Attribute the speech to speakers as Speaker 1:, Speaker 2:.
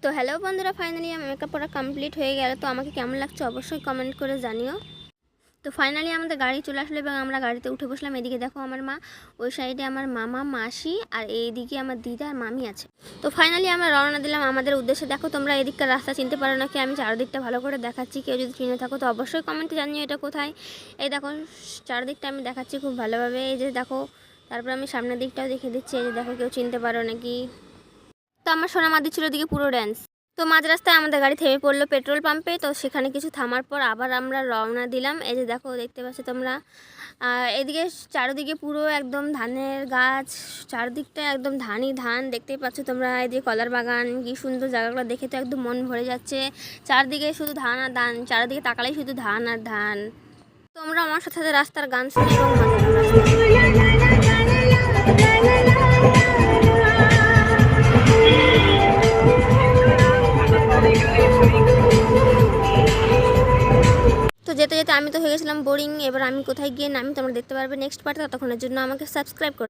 Speaker 1: তো হ্যালো বন্ধুরা, ফাইনালি আমার মেকআপ করা কমপ্লিট হয়ে গেল। তো আমাকে কেমন লাগছে অবশ্যই কমেন্ট করে জানিও। তো ফাইনালি আমাদের গাড়ি চলে আসলো এবং আমরা গাড়িতে উঠে বসলাম। এদিকে দেখো আমার মা, ওই সাইডে আমার মামা মাসি, আর এইদিকে আমার দিদা আর মামি আছে। তো ফাইনালি আমরা রওনা দিলাম আমাদের উদ্দেশ্যে। দেখো তোমরা এদিককার রাস্তা চিনতে পারো নাকি, আমি চারদিকটা ভালো করে দেখাচ্ছি। কেউ যদি চিনে থাকো তো অবশ্যই কমেন্টে জানিও এটা কোথায়। এই দেখো চারদিকটা আমি দেখাচ্ছি খুব ভালোভাবে। এই যে দেখো, তারপর আমি সামনের দিকটাও দেখে দিচ্ছি। এই যে দেখো কেউ চিনতে পারো নাকি। তো আমার সোনা মা দিচ্ছিল ওদিকে পুরো ড্যান্স। তো মাঝ রাস্তায় আমাদের গাড়ি থেমে পড়লো পেট্রোল পাম্পে। তো সেখানে কিছু থামার পর আবার আমরা রওনা দিলাম। এই যে দেখো দেখতে পাচ্ছ তোমরা, এদিকে চারিদিকে পুরো একদম ধানের গাছ, চারদিকটা একদম ধানই ধান দেখতেই পাচ্ছ তোমরা। এই যে কলার বাগান, কি সুন্দর জায়গাগুলো দেখে তো একদম মন ভরে যাচ্ছে। চারদিকে শুধু ধান আর ধান, চারিদিকে তাকালেই শুধু ধান আর ধান। তোমরা আমার সাথে সাথে রাস্তার গান শুনে এবং মজা নাও রাস্তায়। তো যেতে যেতে আমি তো হয়ে গেছিলাম বোরিং। এবার আমি কোথায় গিয়ে নামি তোমরা দেখতে পারবে নেক্সট পার্টে। ততক্ষণের জন্য আমাকে সাবস্ক্রাইব করো।